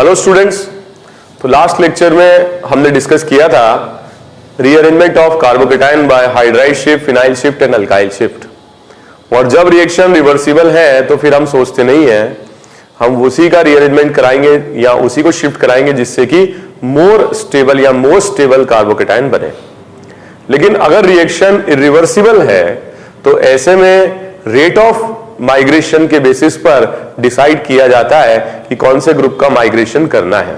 Hello students, तो last lecture में हमने डिस्कस किया था rearrangement of carbocation by hydride shift, phenyl shift and alkyl shift. और जब रिएक्शन रिवर्सिबल है तो फिर हम सोचते नहीं है, हम उसी का रीअरेंजमेंट कराएंगे या उसी को शिफ्ट कराएंगे जिससे कि मोर स्टेबल या मोस्ट स्टेबल कार्बोकेटाइन बने। लेकिन अगर रिएक्शन इरिवर्सिबल है तो ऐसे में रेट ऑफ माइग्रेशन के बेसिस पर डिसाइड किया जाता है कि कौन से ग्रुप का माइग्रेशन करना है।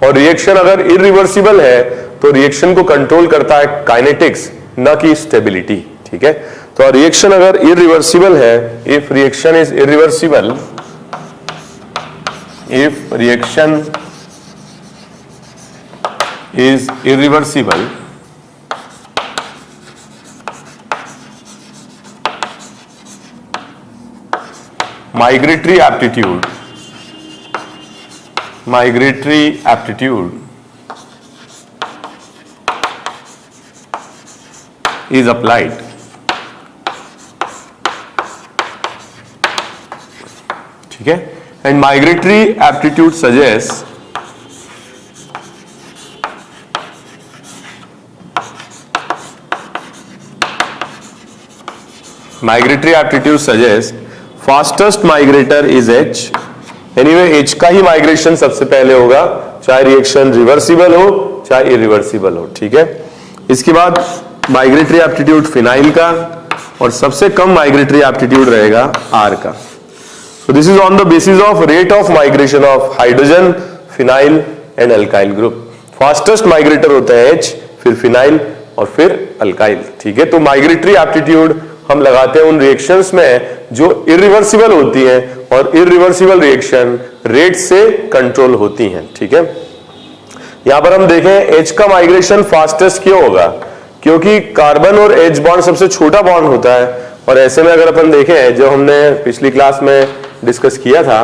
और रिएक्शन अगर इरिवर्सिबल है तो रिएक्शन को कंट्रोल करता है काइनेटिक्स, न कि स्टेबिलिटी। ठीक है, तो रिएक्शन अगर इरिवर्सिबल है, if reaction is irreversible, if reaction is irreversible, migratory aptitude is applied। ठीक है, and migratory aptitude suggests fastest migrator is H। Anyway H का ही माइग्रेशन सबसे पहले होगा, चाहे रिएक्शन रिवर्सिबल हो चाहे इरिवर्सिबल हो। ठीक है, इसके बाद माइग्रेटरी एप्टीट्यूड फिनाइल का, और सबसे कम माइग्रेटरी एप्टीट्यूड रहेगा R का। सो this is on the basis of rate of migration of hydrogen, phenyl and alkyl group. Fastest migrator होता है H, फिर फिनाइल और फिर अल्काइल। ठीक है, तो माइग्रेटरी एप्टीट्यूड हम लगाते हैं उन रिएक्शंस में जो इरिवर्सिबल होती हैं, और इरिवर्सिबल रिएक्शन रेट से कंट्रोल होती हैं। ठीक है, यहां पर हम देखें H का माइग्रेशन फास्टेस्ट क्यों होगा, क्योंकि कार्बन और H बॉन्ड सबसे छोटा बॉन्ड होता है। और ऐसे में अगर अपन देखें, जो हमने पिछली क्लास में डिस्कस किया था,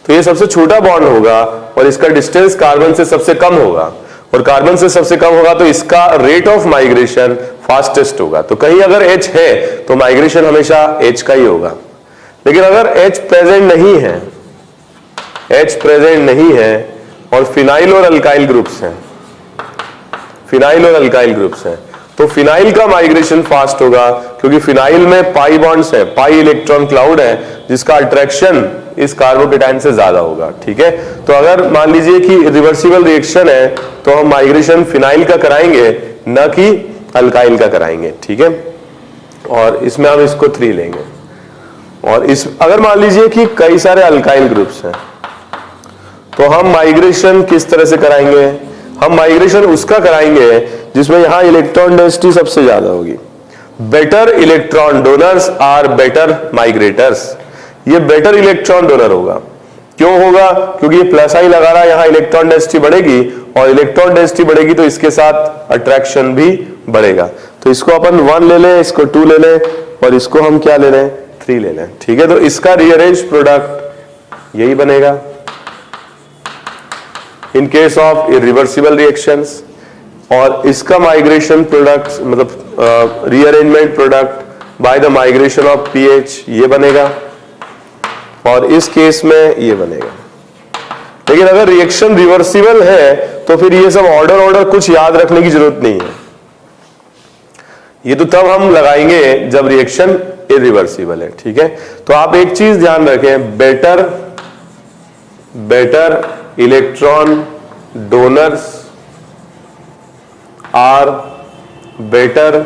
तो ये सबसे छोटा बॉन्ड होगा और इसका डिस्टेंस कार्बन से सबसे कम होगा, और कार्बन से सबसे कम होगा तो इसका रेट ऑफ माइग्रेशन फास्टेस्ट होगा। तो कहीं अगर H है तो माइग्रेशन हमेशा H का ही होगा। लेकिन अगर H प्रेजेंट नहीं है, H प्रेजेंट नहीं है और फिनाइल और अल्काइल ग्रुप्स हैं, फिनाइल और अल्काइल ग्रुप्स हैं, तो फिनाइल का माइग्रेशन फास्ट होगा, क्योंकि फिनाइल में पाई बॉन्ड्स है, पाई इलेक्ट्रॉन क्लाउड है, जिसका अट्रैक्शन इस कार्बोकेटाइन से ज्यादा होगा। ठीक है, तो अगर मान लीजिए कि रिवर्सिबल रिएक्शन है तो हम माइग्रेशन फिनाइल का कराएंगे, न कि अल्काइल का कराएंगे। ठीक है, और इसमें हम इसको 3 लेंगे। और इस अगर मान लीजिए कि कई सारे अल्काइल ग्रुप्स हैं तो हम माइग्रेशन किस तरह से कराएंगे, हम माइग्रेशन उसका कराएंगे जिसमें यहां इलेक्ट्रॉन डेंसिटी सबसे ज्यादा होगी। Better electron donors are better migrators. ये बेटर इलेक्ट्रॉन डोनर होगा। क्यों होगा, क्योंकि ये प्लस आई लगा रहा है, यहां इलेक्ट्रॉन डेंसिटी बढ़ेगी, और इलेक्ट्रॉन डेंसिटी बढ़ेगी तो इसके साथ अट्रैक्शन भी बढ़ेगा। तो इसको अपन 1 ले लें, इसको 2 ले लें, और इसको हम क्या ले लें, 3 ले लें। ठीक है, तो इसका रीअरेंज प्रोडक्ट यही बनेगा in case of irreversible reactions. और इसका माइग्रेशन प्रोडक्ट मतलब rearrangement product by the migration of pH ये बनेगा, और इस केस में ये बनेगा। लेकिन अगर रिएक्शन रिवर्सिबल है तो फिर ये सब ऑर्डर कुछ याद रखने की जरूरत नहीं है। ये तो तब हम लगाएंगे जब रिएक्शन इरिवर्सिबल है। ठीक है, तो आप एक चीज ध्यान रखें, better electron donors are better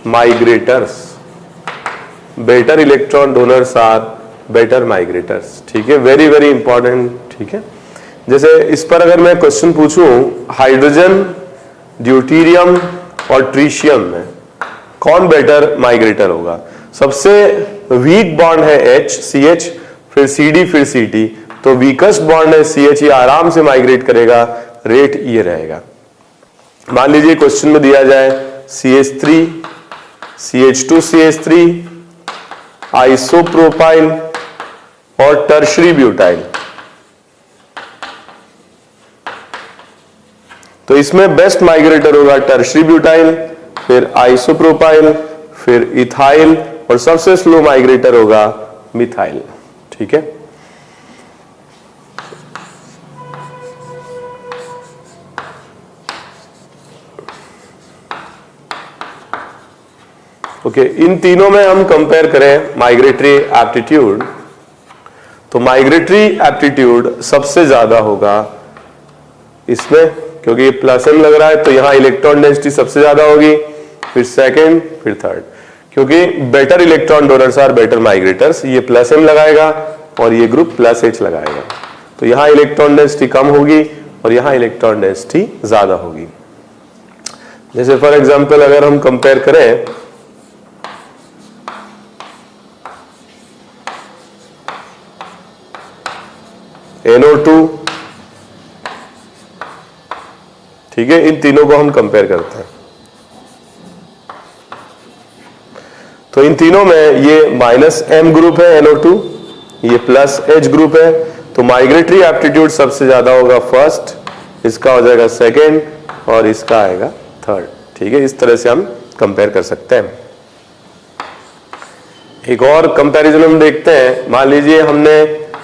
migrators. Better electron donors are better migrators. ठीक है, वेरी वेरी इंपॉर्टेंट। ठीक है, जैसे इस पर अगर मैं क्वेश्चन पूछूं, हाइड्रोजन, ड्यूटेरियम और ट्रिशियम में कौन बेटर माइग्रेटर होगा, सबसे वीक बॉन्ड है H, CH, फिर CD, फिर CT, तो वीकेस्ट बॉन्ड है CH, ये आराम से माइग्रेट करेगा, रेट ये रहेगा। मान लीजिए क्वेश्चन में दिया जाए CH3, CH2, CH3, आइसोप्रोपाइल और टर्शरी ब्यूटाइल, तो इसमें बेस्ट माइग्रेटर होगा टर्शरी ब्यूटाइल, फिर आइसोप्रोपाइल, फिर इथाइल, और सबसे स्लो माइग्रेटर होगा मिथाइल। ठीक है, ओके इन तीनों में हम कंपेयर करें माइग्रेटरी एप्टीट्यूड, तो माइग्रेटरी एप्टीट्यूड सबसे ज्यादा होगा इसमें, क्योंकि ये प्लस एम लग रहा है तो यहां इलेक्ट्रॉन डेंसिटी सबसे ज्यादा होगी, फिर सेकंड, फिर थर्ड, क्योंकि better electron donors are better migrators, ये प्लस एम लगाएगा और ये ग्रुप प्लस एच लगाएगा, तो यहां इलेक्ट्रॉन डेंसिटी कम होगी और यहां इलेक्ट्रॉन डेंसिटी ज्यादा होगी। जैसे फॉर एग्जांपल अगर हम कंपेयर करें NO2, ठीक है, इन तीनों को हम कंपेयर करते हैं, तो इन तीनों में ये -M ग्रुप है NO2, ये +H ग्रुप है, तो माइग्रेटरी एप्टीट्यूड सबसे ज्यादा होगा फर्स्ट, इसका हो जाएगा सेकेंड और इसका आएगा थर्ड। ठीक है, इस तरह से हम कंपेयर कर सकते हैं। एक और कंपैरिजन हम देखते हैं, मान लीजिए हमने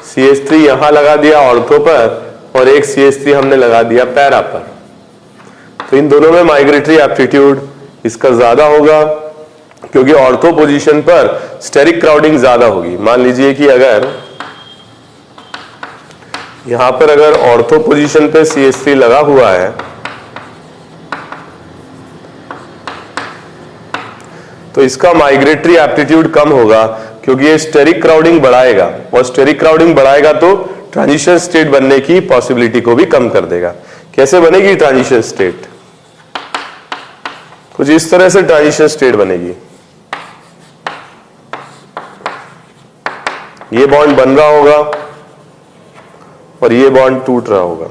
CH3 यहां लगा दिया ऑर्थो पर और एक CH3 हमने लगा दिया पैरा पर, तो इन दोनों में माइग्रेटरी एप्टीट्यूड इसका ज्यादा होगा, क्योंकि ऑर्थो पोजीशन पर स्टेरिक क्राउडिंग ज्यादा होगी। मान लीजिए कि अगर यहां पर अगर ऑर्थो पोजीशन पे CH3 लगा हुआ है तो इसका माइग्रेटरी एप्टीट्यूड कम होगा, क्योंकि ये स्टेरिक क्राउडिंग बढ़ाएगा, और स्टेरिक क्राउडिंग बढ़ाएगा तो ट्रांजिशन स्टेट बनने की पॉसिबिलिटी को भी कम कर देगा। कैसे बनेगी ट्रांजिशन स्टेट? कुछ इस तरह से ट्रांजिशन स्टेट बनेगी, ये बॉन्ड बन रहा होगा और ये बॉन्ड टूट रहा होगा,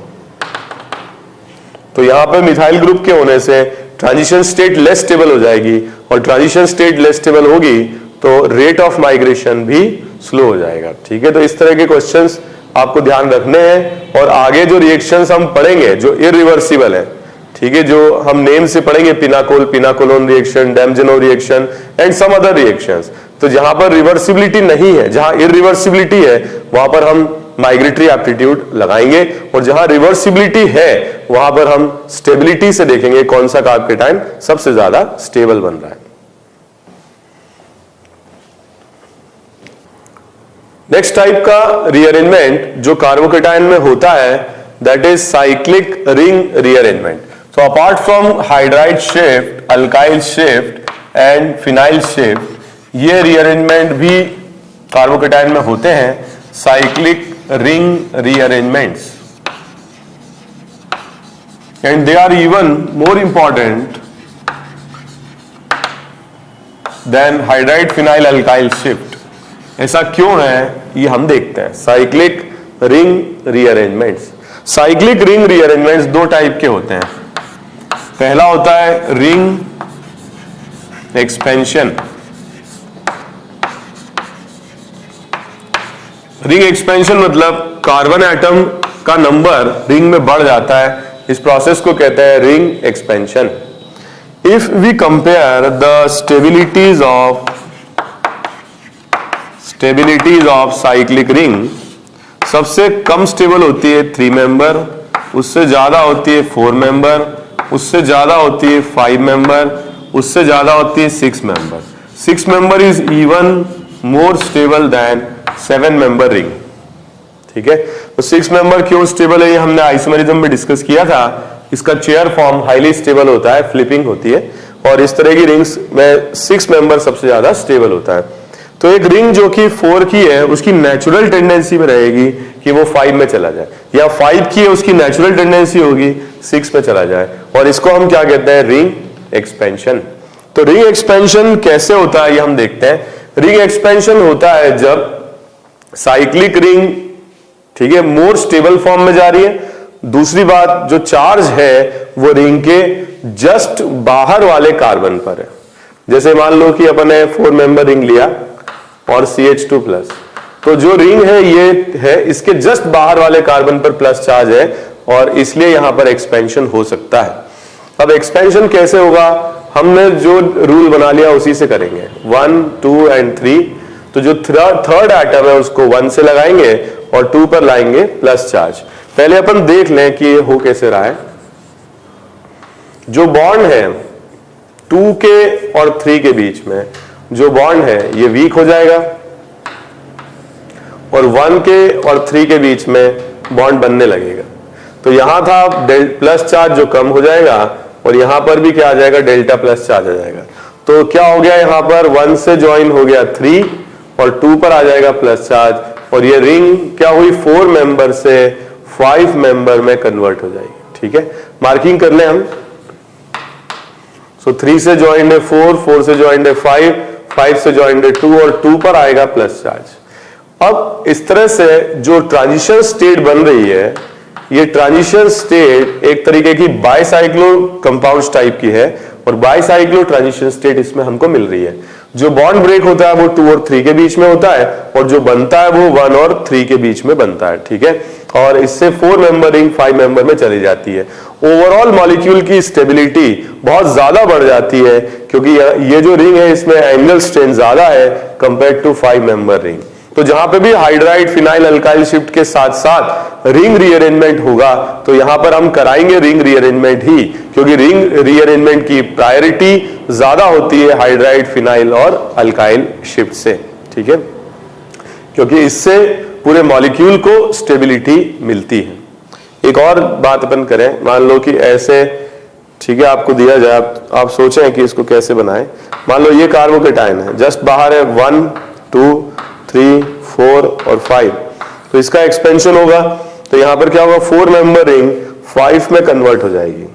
तो यहां पे मिथाइल ग्रुप के होने से ट्रांजिशन स्टेट लेस स्टेबल हो जाएगी, और ट्रांजिशन स्टेट लेस स्टेबल होगी तो रेट ऑफ माइग्रेशन भी स्लो हो जाएगा। ठीक है, तो इस तरह के क्वेश्चंस आपको ध्यान रखने हैं, और आगे जो रिएक्शंस हम पढ़ेंगे जो इरिवर्सिबल है, ठीक है, जो हम नेम से पढ़ेंगे pinacol, pinacolone reaction, Demjanov reaction and some other reactions, तो जहां पर रिवर्सिबिलिटी नहीं है, जहां इरिवर्सिबिलिटी है वहां पर हम माइग्रेटरी एप्टीट्यूड लगाएंगे, और जहां रिवर्सिबिलिटी है वहां पर हम स्टेबिलिटी से देखेंगे कौन सा कार्बोकेटाइन सबसे ज्यादा स्टेबल बन रहा है। नेक्स्ट टाइप का रीअरेंजमेंट जो कार्बोकेटाइन में होता है that is cyclic ring rearrangement. So apart from hydride shift, alkyl shift and phenyl shift, ये रीअरेंजमेंट भी कार्बोकेटाइन में होते हैं, cyclic ring rearrangements, and they are even more important than hydride phenyl alkyl shift. ऐसा क्यों है ये हम देखते हैं। Cyclic ring rearrangements, cyclic ring rearrangements दो टाइप के होते हैं। पहला होता है रिंग एक्सपेंशन। रिंग एक्सपेंशन मतलब कार्बन एटम का नंबर रिंग में बढ़ जाता है, इस प्रोसेस को कहते हैं ring expansion. If we compare the stabilities of cyclic ring, सबसे कम स्टेबल होती है 3 मेंबर, उससे ज्यादा होती है 4 मेंबर, उससे ज्यादा होती है 5 मेंबर, उससे ज्यादा होती है 6 member. 6 member is even more stable then 7 member ring. ठीक है, तो 6 मेंबर क्यों स्टेबल है ये हमने आइसोमेरिज्म में डिस्कस किया था। इसका चेयर फॉर्म हाईली स्टेबल होता है, फ्लिपिंग होती है, और इस तरह की रिंग्स में 6 मेंबर सबसे ज्यादा स्टेबल होता है। तो एक रिंग जो कि 4 की है उसकी नेचुरल टेंडेंसी में रहेगी कि वो 5 में चला जाए, या 5 की है उसकी नेचुरल टेंडेंसी होगी 6 में चला जाए, और इसको हम क्या कहते हैं, रिंग एक्सपेंशन। तो रिंग एक्सपेंशन कैसे होता है ये हम देखते हैं। रिंग एक्सपेंशन होता है जब साइक्लिक रिंग, ठीक है, मोर स्टेबल फॉर्म में जा रही है। दूसरी बात, जो चार्ज है वो रिंग के जस्ट बाहर वाले कार्बन पर है। जैसे मान लो कि अपन ने 4 मेंबर रिंग लिया और CH2+, तो जो रिंग है ये है इसके जस्ट बाहर वाले कार्बन पर प्लस चार्ज है, और इसलिए यहां पर एक्सपेंशन हो सकता है। अब एक्सपेंशन कैसे होगा, हमने जो रूल बना लिया उसी से करेंगे, 1, 2 एंड 3। तो जो थर्ड एटम है उसको 1 से लगाएंगे और 2 पर लाएंगे प्लस चार्ज। पहले अपन देख लें कि ये हो कैसे रहा है। जो बॉन्ड है 2 के और 3 के बीच में जो बॉन्ड है ये वीक हो जाएगा और 1 के और 3 के बीच में बॉन्ड बनने लगेगा। तो यहां था प्लस चार्ज जो कम हो जाएगा और यहां पर भी क्या आ जाएगा, डेल्टा प्लस चार्ज आ जाएगा। तो क्या हो गया, यहां पर 1 से ज्वाइन हो गया 3 और 2 पर आ जाएगा प्लस चार्ज और ये रिंग क्या हुई 4 मेंबर से 5 मेंबर में कन्वर्ट हो जाएगी। ठीक है, मार्किंग कर ले हम। सो 3 से ज्वाइंड है 4, 4 से ज्वाइंड है 5, 5 से ज्वाइंड है 2 और 2 पर आएगा प्लस चार्ज। अब इस तरह से जो ट्रांजिशन स्टेट बन रही है, ये ट्रांजिशन स्टेट एक तरीके की बाइसाइक्लो कंपाउंड्स टाइप की है और बाइसाइक्लो ट्रांजिशन स्टेट इसमें हमको मिल रही है। जो बॉन्ड ब्रेक होता है वो 2 और 3 के बीच में होता है और जो बनता है वो 1 और 3 के बीच में बनता है। ठीक है, और इससे 4 मेंबर रिंग 5 मेंबर में चली जाती है। ओवरऑल मॉलिक्यूल की स्टेबिलिटी बहुत ज्यादा बढ़ जाती है क्योंकि ये जो रिंग है इसमें एंगल स्ट्रेंथ ज्यादा है कंपेयर टू 5 मेंबर रिंग। तो जहां पे भी हाइड्राइड फिनाइल अल्काइल शिफ्ट के साथ साथ रिंग रीअरेंजमेंट होगा तो यहां पर हम कराएंगे रिंग रीअरेंजमेंट ही, क्योंकि रिंग रीअरेंजमेंट की प्रायोरिटी ज्यादा होती है हाइड्राइड फिनाइल और अल्काइल शिफ्ट से। ठीक है, क्योंकि इससे पूरे मॉलिक्यूल को स्टेबिलिटी मिलती है। एक और बात अपन करें, मान लो कि ऐसे, ठीक है, आपको दिया जाए, आप सोचें कि इसको कैसे बनाएं। मान लो ये कार्बोकेटाइन है, जस्ट बाहर है 1, 2, 3, 4 और 5, तो इसका एक्सपेंशन होगा तो यहां पर क्या होगा 4 मेंबर रिंग 5 में कन्वर्ट हो जाएगी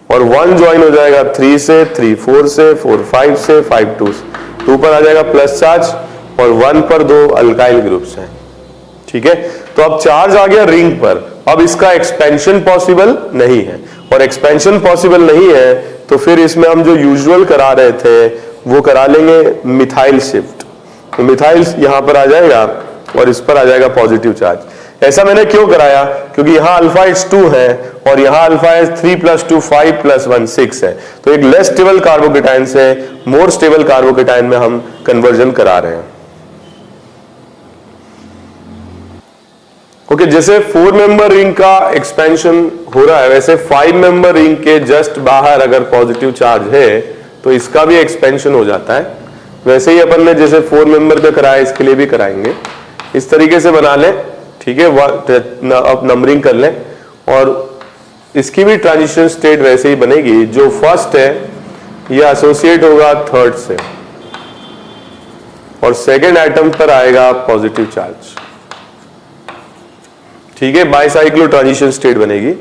और 1 ज्वाइन हो जाएगा 3 से, 3 4 से, 4 5 से, 5 2 पर आ जाएगा प्लस चार्ज और 1 पर 2 अल्काइल ग्रुप्स हैं। ठीक है, तो अब चार्ज आ गया रिंग पर, अब इसका एक्सपेंशन पॉसिबल नहीं है और एक्सपेंशन पॉसिबल नहीं है तो फिर इसमें हम जो यूजुअल करा रहे थे वो करा लेंगे मिथाइल शिफ्ट। तो मिथाइल यहां पर आ जाएगा और इस पर आ जाएगा पॉजिटिव चार्ज। ऐसा मैंने क्यों कराया, क्योंकि यहां अल्फा इज 2 है और यहां अल्फा इज 3 + 2 5 + 1 6 है। तो एक लेस स्टेबल कार्बोकेटाइन से मोर स्टेबल कार्बोकेटाइन में हम कन्वर्जन करा रहे हैं। ओके, जैसे 4 मेंबर रिंग का एक्सपेंशन हो रहा है वैसे 5 मेंबर रिंग के जस्ट बाहर अगर पॉजिटिव चार्ज है तो इसका भी एक्सपेंशन हो जाता है। वैसे ही अपन ने जैसे 4 मेंबर पे कराया इसके लिए भी कराएंगे, इस तरीके से बना लें। ठीक है, अब नंबरिंग कर लें और इसकी भी ट्रांजिशन स्टेट वैसे ही बनेगी। जो फर्स्ट है ये एसोसिएट होगा थर्ड से और सेकेंड एटम पर आएगा पॉजिटिव चार्ज। ठीक है, बाइसाइक्लो ट्रांजिशन स्टेट बनेगी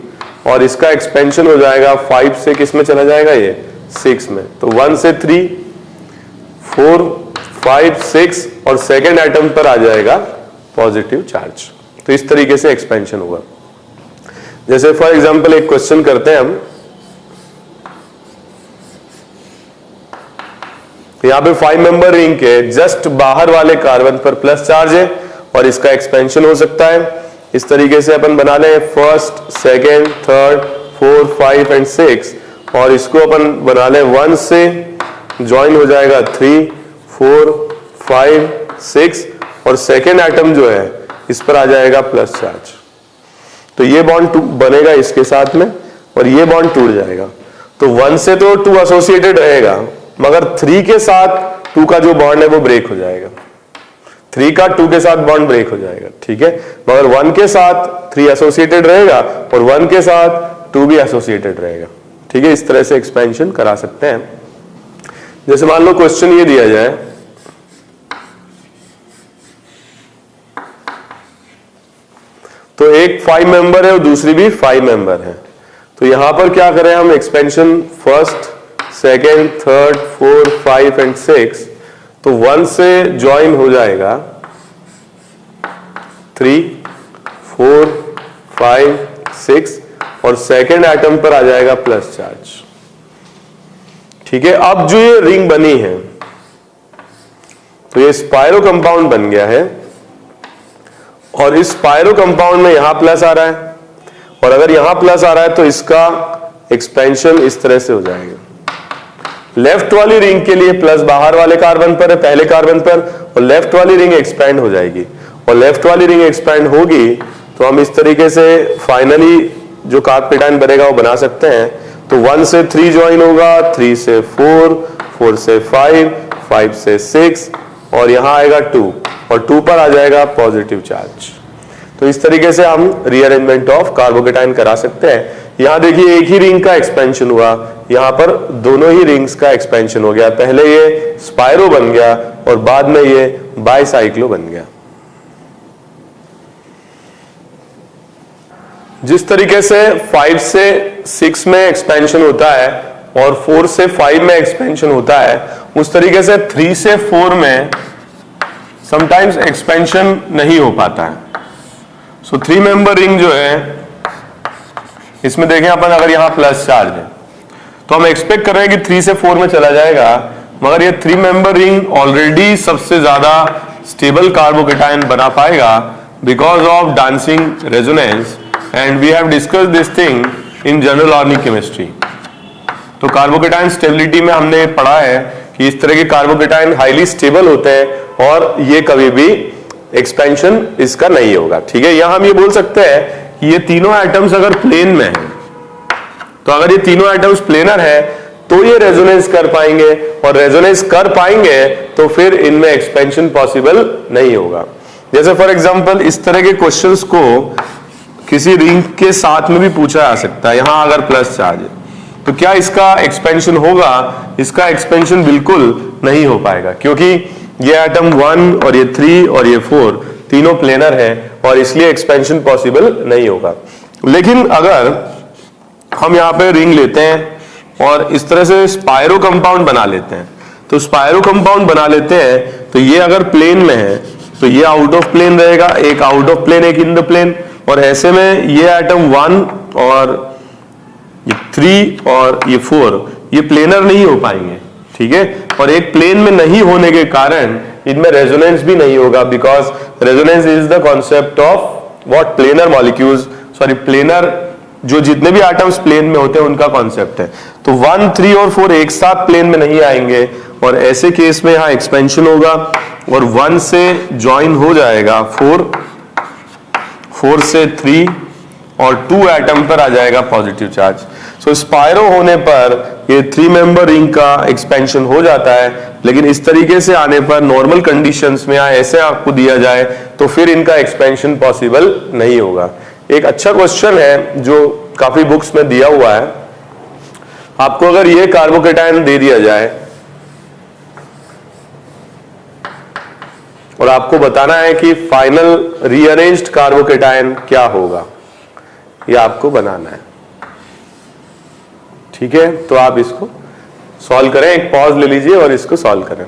और इसका एक्सपेंशन हो जाएगा 5 से किस में चला जाएगा, ये 6 में। तो 1 से 3, 4, 5, 6 और सेकेंड एटम पर आ जाएगा पॉजिटिव चार्ज। तो इस तरीके से एक्सपेंशन होगा। जैसे फॉर एग्जांपल एक क्वेश्चन करते हैं हम, यहां पे 5 मेंबर रिंग के जस्ट बाहर वाले कार्बन पर प्लस चार्ज है और इसका एक्सपेंशन हो सकता है। इस तरीके से अपन बना लें फर्स्ट, सेकेंड, थर्ड, 4, 5 एंड 6 और इसको अपन बना लें 1 से ज्वाइन हो जाएगा 3, 4, 5, 6 और सेकेंड एटम जो है इस पर आ जाएगा प्लस चार्ज। तो ये बॉन्ड बनेगा इसके साथ में और ये बॉन्ड टूट जाएगा। तो 1 से तो 2 एसोसिएटेड रहेगा मगर 3 के साथ 2 का जो बॉन्ड है वो ब्रेक हो जाएगा। 3 का 2 के साथ बॉन्ड ब्रेक हो जाएगा। ठीक है, मगर 1 के साथ 3 एसोसिएटेड रहेगा और 1 के साथ 2 भी एसोसिएटेड रहेगा। ठीक है, इस तरह से एक्सपेंशन करा सकते हैं। जैसे मान लो क्वेश्चन ये दिया जाए, तो एक 5 मेंबर है और दूसरी भी 5 मेंबर है। तो यहां पर क्या करें हम, expansion first, second, third, 4, 5 and 6। तो 1 से ज्वाइन हो जाएगा 3, 4, 5, 6 और सेकेंड एटम पर आ जाएगा प्लस चार्ज। ठीक है, अब जो ये रिंग बनी है तो ये स्पाइरो कंपाउंड बन गया है और इस स्पाइरो कंपाउंड में यहां प्लस आ रहा है और अगर यहां प्लस आ रहा है तो इसका एक्सपेंशन इस तरह से हो जाएगा। लेफ्ट वाली रिंग के लिए प्लस बाहर वाले कार्बन पर है, पहले कार्बन पर, और लेफ्ट वाली रिंग एक्सपैंड हो जाएगी, और लेफ्ट वाली रिंग एक्सपैंड होगी तो हम इस तरीके से फाइनली जो कार्बोकेटायन बनेगा वो बना सकते हैं। तो 1 से 3 ज्वाइन होगा, 3 से 4, 4 से 5, 5 से 6, और यहां आएगा 2, और 2 पर आ जाएगा पॉजिटिव चार्ज। तो इस तरीके से हम रीअरेंजमेंट ऑफ कार्बोकेटायन करा सकते हैं। यहां देखिए एक ही रिंग का एक्सपेंशन हुआ, यहां पर दोनों ही रिंग्स का एक्सपेंशन हो गया, पहले ये स्पाइरो बन गया और बाद में ये बाइसाइक्लो बन गया। जिस तरीके से 5 से 6 में एक्सपेंशन होता है और 4 से 5 में एक्सपेंशन होता है, उस तरीके से 3 से 4 में समटाइम्स एक्सपेंशन नहीं हो पाता है। सो 3 मेंबर रिंग जो है इसमें देखें अपन, अगर यहां प्लस चार्ज है तो हम एक्सपेक्ट कर रहे हैं कि 3 से 4 में चला जाएगा, मगर ये 3 मेंबर रिंग ऑलरेडी सबसे ज्यादा स्टेबल कार्बोकेटायन बना पाएगा because of dancing resonance, and we have discussed this thing in general organic chemistry. तो कार्बोकेटायन स्टेबिलिटी में हमने पढ़ा है कि इस तरह के कार्बोकेटायन हाईली स्टेबल होते हैं और ये कभी भी एक्सपेंशन इसका नहीं होगा। ठीक है, यहां हम ये बोल सकते हैं कि ये तीनों एटम्स अगर प्लेन में है, तो अगर ये तीनों एटम्स प्लेनर है तो ये रेजोनेंस कर पाएंगे, और रेजोनेंस कर पाएंगे तो फिर इनमें एक्सपेंशन पॉसिबल नहीं होगा। जैसे फॉर एग्जांपल इस तरह के क्वेश्चंस को किसी रिंग के साथ में भी पूछा जा सकता है। यहां अगर प्लस चार्ज है तो क्या इसका एक्सपेंशन होगा? इसका एक्सपेंशन बिल्कुल नहीं हो पाएगा, क्योंकि ये एटम 1 और ये 3 और ये 4 तीनों प्लेनर है और इसलिए एक्सपेंशन पॉसिबल नहीं होगा। लेकिन अगर हम यहाँ पे रिंग लेते हैं और इस तरह से स्पाइरो कंपाउंड बना लेते हैं, तो स्पाइरो कंपाउंड बना लेते हैं तो ये अगर प्लेन में है तो ये आउट ऑफ प्लेन रहेगा, एक आउट ऑफ प्लेन एक इन द प्लेन, और ऐसे में ये एटम 1 और ये 3 और ये 4 ये प्लेनर नहीं हो पाएंगे। ठीक है, और एक प्लेन में नहीं होने के कारण इनमें रेजोनेंस भी नहीं होगा, because resonance is the concept of what planar molecules, sorry planar जो जितने भी एटम्स प्लेन में होते हैं उनका कॉन्सेप्ट है। तो 1, 3 और 4 एक साथ प्लेन में नहीं आएंगे, और ऐसे केस में यहां एक्सपेंशन होगा और 1 से ज्वाइन हो जाएगा 4, 4 से 3 और 2 एटम पर आ जाएगा पॉजिटिव चार्ज। सो स्पाइरो होने पर ये 3 मेंबर रिंग का एक्सपेंशन हो जाता है, लेकिन इस तरीके से आने पर नॉर्मल कंडीशंस में ऐसे आपको दिया जाए तो फिर इनका एक्सपेंशन पॉसिबल नहीं होगा। एक अच्छा क्वेश्चन है जो काफी बुक्स में दिया हुआ है, आपको अगर ये कार्बोकेटायन दे दिया जाए और आपको बताना है कि फाइनल रीअरेंज्ड कार्बोकेटायन क्या होगा, ये आपको बनाना है। ठीक है, तो आप इसको सॉल्व करें, एक पॉज ले लीजिए और इसको सॉल्व करें।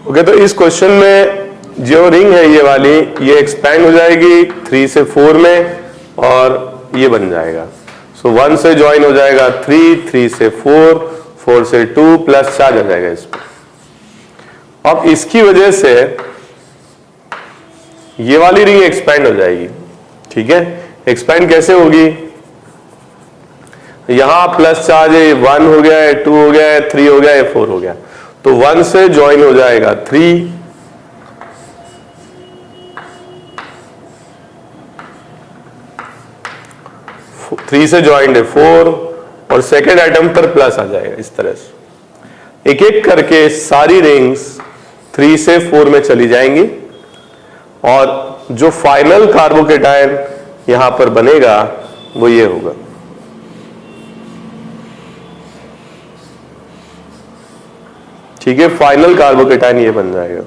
ओके, तो इस क्वेश्चन में जो रिंग है ये वाली, ये एक्सपैंड हो जाएगी 3 से 4 में और ये बन जाएगा। सो 1 से ज्वाइन हो जाएगा 3, 3 से 4, 4 से 2 प्लस चार्ज आ जाएगा इसमें। अब इसकी वजह से ये वाली रिंग एक्सपैंड हो जाएगी। ठीक है, एक्सपैंड कैसे होगी? यहां प्लस चार्ज है, 1 हो गया है, 2 हो गया है, 3 हो गया है, 4 हो गया, तो 1 से ज्वाइन हो जाएगा 3, 3 से ज्वाइंट है 4 और सेकेंड आइटम पर प्लस आ जाएगा। इस तरह से एक एक करके सारी रिंग्स 3 से 4 में चली जाएंगी और जो फाइनल कार्बोकेटायन यहां पर बनेगा वो ये होगा। ठीक है, फाइनल कार्बोकेटायन ये बन जाएगा।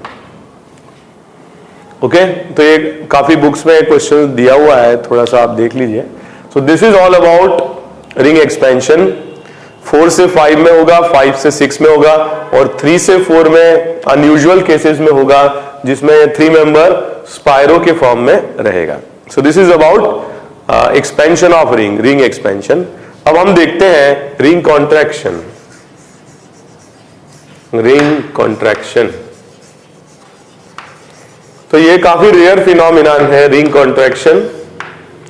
ओके, तो ये काफी बुक्स में क्वेश्चन दिया हुआ है, थोड़ा सा आप देख लीजिए। सो this is all about ring expansion. 4 से 5 में होगा, 5 से 6 में होगा और 3 से 4 में अनयूजुअल केसेस में होगा जिसमें 3 मेंबर स्पाइरो के फॉर्म में रहेगा। सो this is about expansion of ring expansion. अब हम देखते हैं रिंग कॉन्ट्रैक्शन। रिंग कॉन्ट्रैक्शन, तो ये काफी रेयर फिनोमिनन है रिंग कॉन्ट्रैक्शन,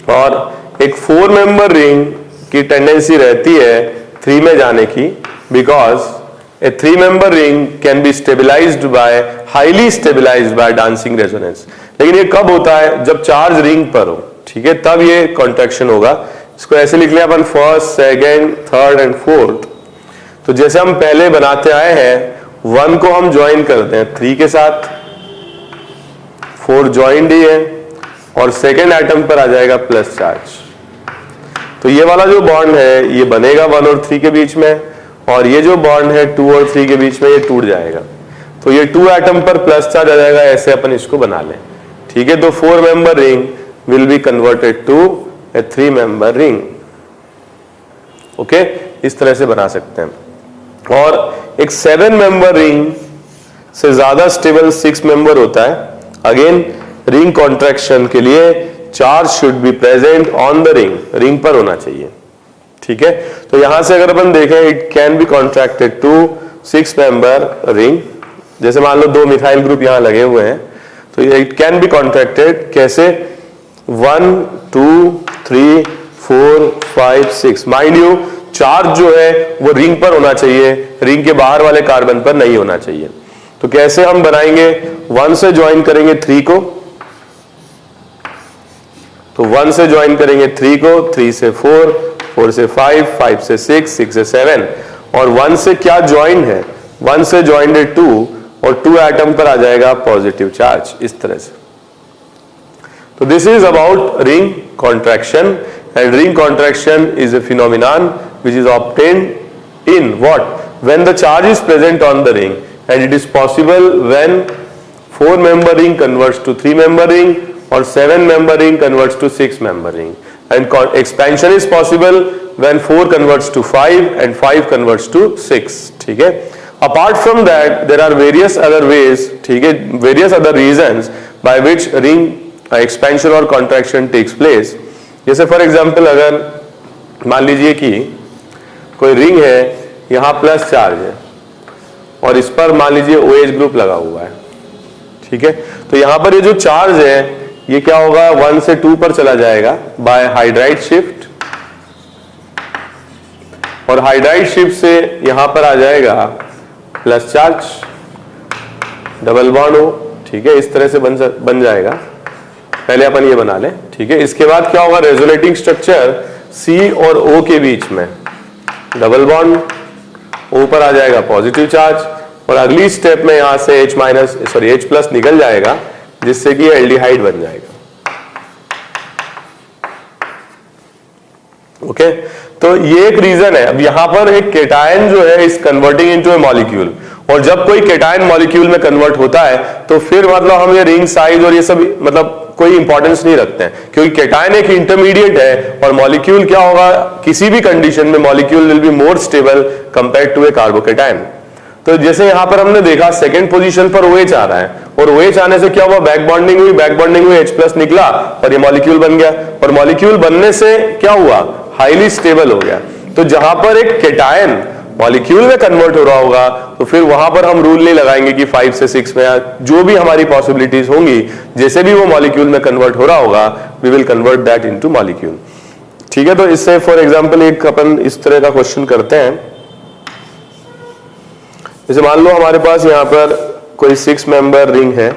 और एक 4 मेंबर रिंग की टेंडेंसी रहती है 3 में जाने की, because a 3 member ring can be stabilised by, highly stabilised by dancing resonance. लेकिन ये कब होता है? जब चार्ज रिंग पर हो, ठीक है, तब ये कॉन्ट्रैक्शन होगा। इसको ऐसे लिख लिया अपन, first, second, third and fourth. तो जैसे हम पहले बनाते आए हैं, 1 को हम ज्वाइन करते हैं 3 के साथ, 4 ज्वाइंड ही है, और सेकेंड एटम पर आ जाएगा प्लस चार्ज। तो ये वाला जो बॉन्ड है ये बनेगा 1 और 3 के बीच में, और ये जो बॉन्ड है 2 और 3 के बीच में ये टूट जाएगा। तो ये 2 एटम पर प्लस चार्ज आ जाएगा, ऐसे अपन इसको बना लें, ठीक है। तो 4 member ring will be converted to a 3 member ring. Okay, इस तरह से बना सकते हैं। और एक 7 मेंबर रिंग से ज्यादा स्टेबल 6 मेंबर होता है। अगेन रिंग कॉन्ट्रैक्शन के लिए charge should be present on the ring, ring पर होना चाहिए, ठीक है। तो यहां से अगर अपन देखें, it can be contracted to 6 member ring. जैसे मान लो 2 मिथाइल ग्रुप यहां लगे हुए हैं, तो इट कैन बी कॉन्ट्रैक्टेड कैसे? 1 2 3 4 5 6। माइंड यू, चार्ज जो है वो रिंग पर होना चाहिए, रिंग के बाहर वाले कार्बन पर नहीं होना चाहिए। तो कैसे हम बनाएंगे? 1 से ज्वाइन करेंगे 3 को, तो 1 से ज्वाइन करेंगे 3 को, 3 से 4, 4 से 5, 5 से 6, 6 से 7, और 1 से क्या ज्वाइन है? 1 से ज्वाइंड है 2, और 2 एटम पर आ जाएगा पॉजिटिव चार्ज, इस तरह से। तो this is about ring contraction, and ring contraction is a phenomenon which is obtained in what? When the charge is present on the ring, and it is possible when 4 member ring converts to 3 member ring, or 7 member ring converts to 6 member ring, and expansion is possible when 4 converts to 5 and 5 converts to 6, ठीक है। Apart from that, there are various other ways, ठीक है, various other reasons by which ring expansion or contraction takes place। जैसे for example अगर मान लीजिए कि कोई रिंग है, यहां प्लस चार्ज है, और इस पर मान लीजिए OH ग्रुप लगा हुआ है, ठीक है। तो यहां पर ये जो चार्ज है ये क्या होगा? 1 से 2 पर चला जाएगा बाय हाइड्राइड शिफ्ट, और हाइड्राइड शिफ्ट से यहां पर आ जाएगा प्लस चार्ज, डबल बॉन्ड हो, ठीक है। इस तरह से बन जाएगा। पहले अपन ये बना लें, ठीक है। इसके बाद क्या होगा? रेजोनेटिंग स्ट्रक्चर C और O के बीच में डबल बॉन्ड, O पर आ जाएगा पॉजिटिव चार्ज, और अगली स्टेप में यहां से H प्लस निकल जाएगा, जिससे कि एल्डिहाइड बन जाएगा। ओके, तो ये एक रीजन है। अब यहां पर एक केटायन जो है is converting into a molecule, और जब कोई केटायन मॉलिक्यूल में कन्वर्ट होता है तो फिर मतलब हम ये रिंग साइज और ये सब मतलब कोई इंपॉर्टेंस नहीं रखते हैं, क्योंकि केटायन एक इंटरमीडिएट है, और मॉलिक्यूल क्या होगा? किसी भी कंडीशन में molecule will be more stable compared to a carbocation. तो जैसे यहां पर हमने देखा सेकंड पोजीशन पर OH आ रहा है, और OH आने से क्या हुआ? बैक बॉन्डिंग हुई, बैक बॉन्डिंग हुई, H प्लस निकला और ये मॉलिक्यूल बन गया, और मॉलिक्यूल बनने से क्या हुआ? हाईली स्टेबल हो गया। तो जहां पर एक केटायन मॉलिक्यूल में कन्वर्ट हो रहा होगा, तो फिर वहां पर हम रूल नहीं लगाएंगे कि 5 से 6 में, जो भी हमारी पॉसिबिलिटीज होंगी, जैसे भी वो मॉलिक्यूल में कन्वर्ट हो रहा होगा, we will convert that into molecule, ठीक है। तो इससे फॉर एग्जांपल एक अपन इस तरह का क्वेश्चन करते हैं। जैसे मान लो हमारे पास यहाँ पर कोई 6 मेंबर रिंग है,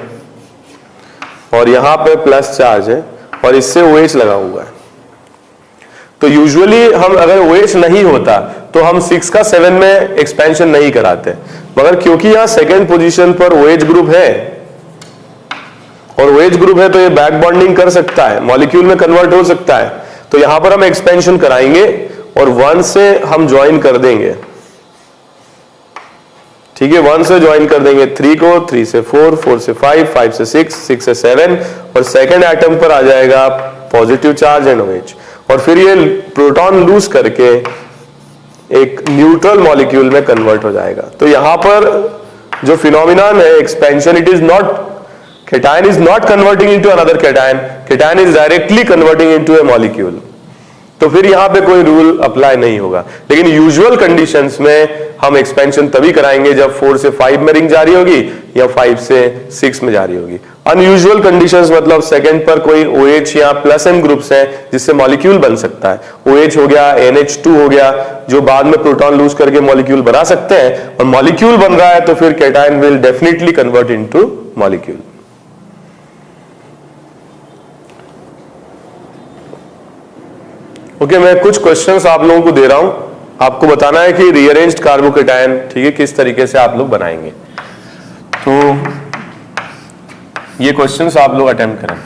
और यहाँ पे प्लस चार्ज है, और इससे OH लगा हुआ है। तो यूजुअली हम अगर OH नहीं होता तो हम 6 का 7 में एक्सपेंशन नहीं कराते, मगर क्योंकि यहां सेकेंड पोजीशन पर OH ग्रुप है, और OH ग्रुप है तो ये बैक बॉन्डिंग कर सकता है, मॉलिक्यूल में कन्वर्ट हो सकता है, तो यहां पर हम एक्सपेंशन कराएंगे और 1 से हम ज्वाइन कर देंगे, ठीक है। 1 से ज्वाइन कर देंगे 3 को, 3 से 4, 4 से 5, 5 से 6, 6 से 7, और सेकेंड एटम पर आ जाएगा पॉजिटिव चार्ज एंड OH, और फिर ये प्रोटॉन लूज करके एक न्यूट्रल मॉलिक्यूल में कन्वर्ट हो जाएगा। तो यहां पर जो फिनोमिनन है expansion, it is not, cation is not converting into another cation, cation is directly converting into a molecule. तो फिर यहां पे कोई रूल अप्लाई नहीं होगा। लेकिन यूजुअल कंडीशंस में हम एक्सपेंशन तभी कराएंगे जब 4 से 5 में रिंग जा रही होगी या 5 से 6 में जा रही होगी। अनयूजुअल कंडीशंस मतलब सेकंड पर कोई OH या प्लस M ग्रुप्स है जिससे मॉलिक्यूल बन सकता है। OH हो गया, NH2 हो गया, जो बाद में प्रोटॉन लूज करके मॉलिक्यूल बना सकते हैं, और मॉलिक्यूल बन रहा है तो फिर cation will definitely convert into molecule. Okay, मैं कुछ क्वेश्चंस आप लोगों को दे रहा हूं, आपको बताना है कि रीअरेंज्ड कार्बोकेटायन, ठीक है, किस तरीके से आप लोग बनाएंगे। तो ये क्वेश्चंस आप लोग अटेम्प्ट करें।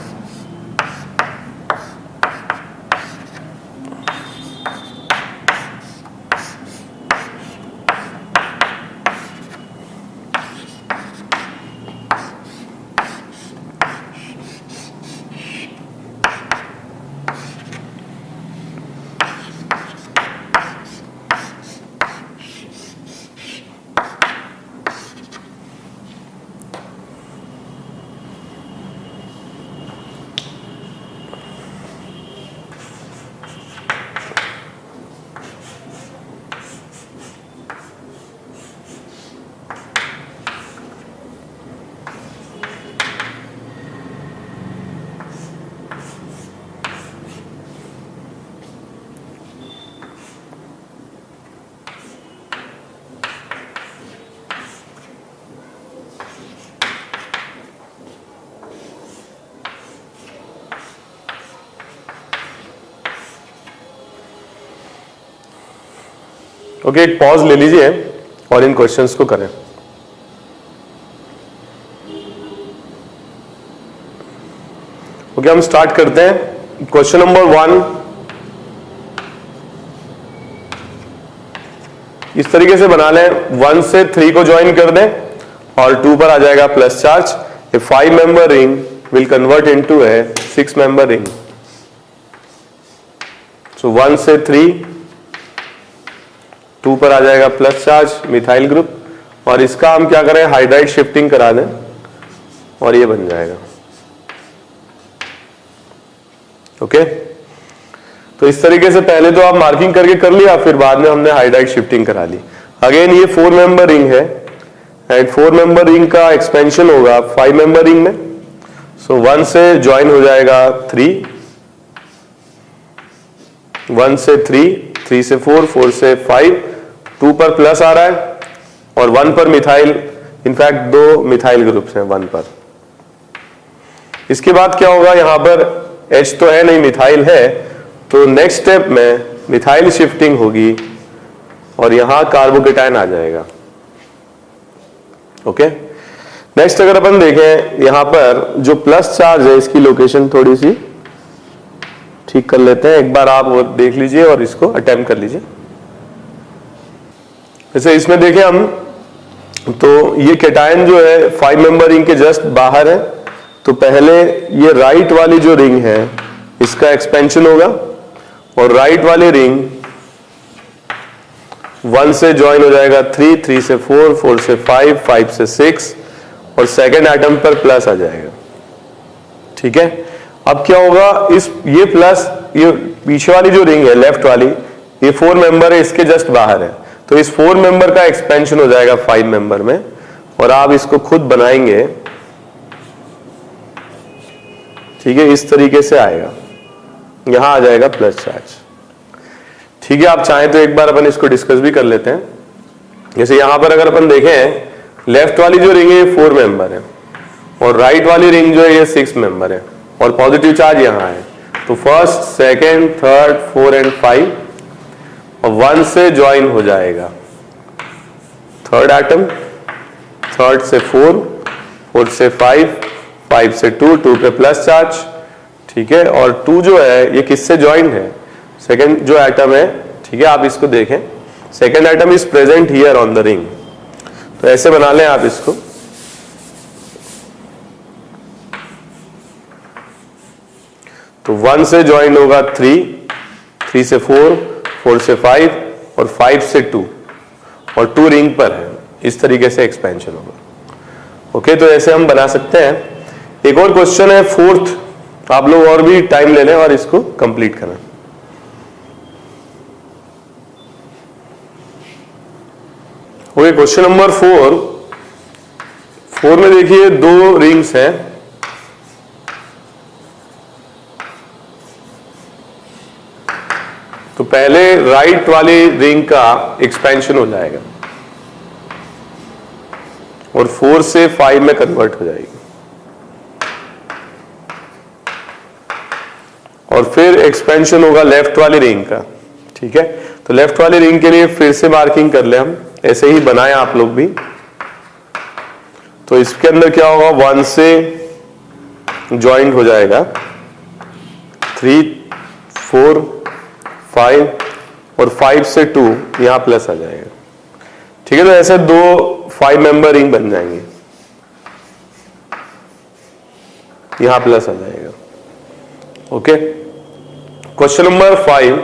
ओके, एक पॉज ले लीजिए और इन क्वेश्चंस को करें। ओके, हम स्टार्ट करते हैं। क्वेश्चन नंबर 1 इस तरीके से बना लें, 1 से 3 को ज्वाइन कर दें और 2 पर आ जाएगा plus charge. A 5 member ring will convert into a 6 member ring. So 1 से 3, 2 पर आ जाएगा प्लस चार्ज मिथाइल ग्रुप, और इसका हम क्या करें, हाइड्राइड शिफ्टिंग करा दें और ये बन जाएगा। ओके, तो इस तरीके से पहले तो आप मार्किंग करके कर लिया, फिर बाद में हमने हाइड्राइड शिफ्टिंग करा ली। अगेन ये 4 मेंबर रिंग है एंड 4 मेंबर रिंग का एक्सपेंशन होगा 5 मेंबर रिंग में। सो 1 से ज्वाइन हो जाएगा 3, 1 से 3, 3 से 4, 4 से 5, 2 पर प्लस आ रहा है और 1 पर मिथाइल, इनफैक्ट 2 मिथाइल ग्रुप्स हैं 1 पर। इसके बाद क्या होगा, यहां पर H तो है नहीं, मिथाइल है, तो नेक्स्ट स्टेप में मिथाइल शिफ्टिंग होगी और यहां कार्बोकेटायन आ जाएगा। ओके, नेक्स्ट अगर अपन देखें, यहां पर जो प्लस चार्ज है इसकी लोकेशन थोड़ी सी ठीक कर लेते हैं। एक बार आप वो देख लीजिए और इसको अटेम्प्ट कर लीजिए। जैसे इसमें देखें हम, तो ये कैटायन जो है 5 मेंबर रिंग के जस्ट बाहर है, तो पहले ये राइट वाली जो रिंग है इसका एक्सपेंशन होगा और राइट वाली रिंग 1 से ज्वाइन हो जाएगा 3, 3 से 4, 4 से 5, 5 से 6 और सेकेंड एटम पर प्लस आ जाएगा। ठीक है, अब क्या होगा, ये प्लस, ये पीछे वाली जो रिंग है लेफ्ट वाली, ये 4 मेंबर है, इसके जस्ट बाहर है, तो इस 4 मेंबर का एक्सपेंशन हो जाएगा 5 मेंबर में, और आप इसको खुद बनाएंगे। ठीक है, इस तरीके से आएगा, यहां आ जाएगा प्लस चार्ज। ठीक है, आप चाहें तो एक बार अपन इसको डिस्कस भी कर लेते हैं। जैसे यहां पर अगर अपन देखें, लेफ्ट वाली जो रिंग है 4 मेंबर है और राइट वाली रिंग जो है ये 6 मेंबर है और पॉजिटिव चार्ज यहां है, तो फर्स्ट, सेकेंड, थर्ड, 4 एंड 5 और 1 से ज्वाइन हो जाएगा थर्ड एटम, थर्ड से 4, 4 से 5, 5 से 2, 2 पे प्लस चार्ज। ठीक है, और 2 जो है ये किससे ज्वाइंट है, सेकेंड जो एटम है। ठीक है, आप इसको देखें, second atom is present here on the ring, तो ऐसे बना लें आप इसको। तो 1 से ज्वाइन होगा 3, 3 से 4, 4 से 5 और 5 से 2 और 2 रिंग पर है, इस तरीके से एक्सपेंशन होगा। ओके, तो ऐसे हम बना सकते हैं। एक और क्वेश्चन है 4th, आप लोग और भी टाइम ले लें और इसको कंप्लीट करें। ओके, क्वेश्चन नंबर 4 में देखिए 2 रिंग्स हैं पहले राइट वाली रिंग का एक्सपेंशन हो जाएगा और 4 से 5 में कन्वर्ट हो जाएगी, और फिर एक्सपेंशन होगा लेफ्ट वाली रिंग का। ठीक है, तो लेफ्ट वाली रिंग के लिए फिर से मार्किंग कर ले, हम ऐसे ही बनाए आप लोग भी। तो इसके अंदर क्या होगा, 1 से ज्वाइंट हो जाएगा 3, 4, 5 और 5 से 2 यहां प्लस आ जाएगा। ठीक है, तो ऐसे 2 5 मेंबर रिंग बन जाएंगे, यहां प्लस आ जाएगा। Okay, question number 5।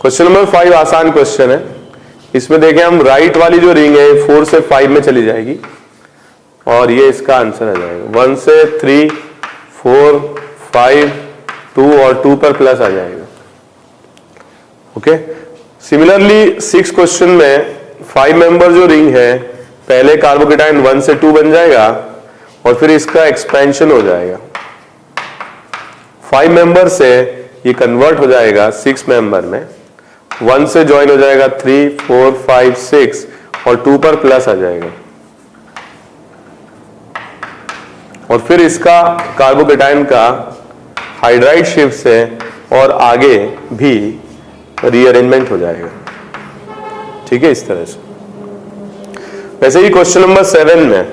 Question number 5 आसान क्वेश्चन है। इसमें देखें हम, राइट वाली जो रिंग है 4 से 5 में चली जाएगी और ये इसका आंसर आ जाएगा। 1 से 3, 4, 5, 2 और 2 पर प्लस आ जाएगा। ओके, सिमिलरली 6 क्वेश्चन में 5 मेंबर जो रिंग है, पहले कार्बोकेटाइन 1 से 2 बन जाएगा और फिर इसका एक्सपेंशन हो जाएगा। 5 मेंबर से ये कन्वर्ट हो जाएगा 6 मेंबर में, 1 से ज्वाइन हो जाएगा 3, 4, 5, 6 और 2 पर प्लस आ जाएगा, और फिर इसका कार्बोकेटाइन का हाइड्राइड शिफ्ट से और आगे भी रीअरेंजमेंट हो जाएगा। ठीक है, इस तरह से। वैसे ही क्वेश्चन नंबर 7 में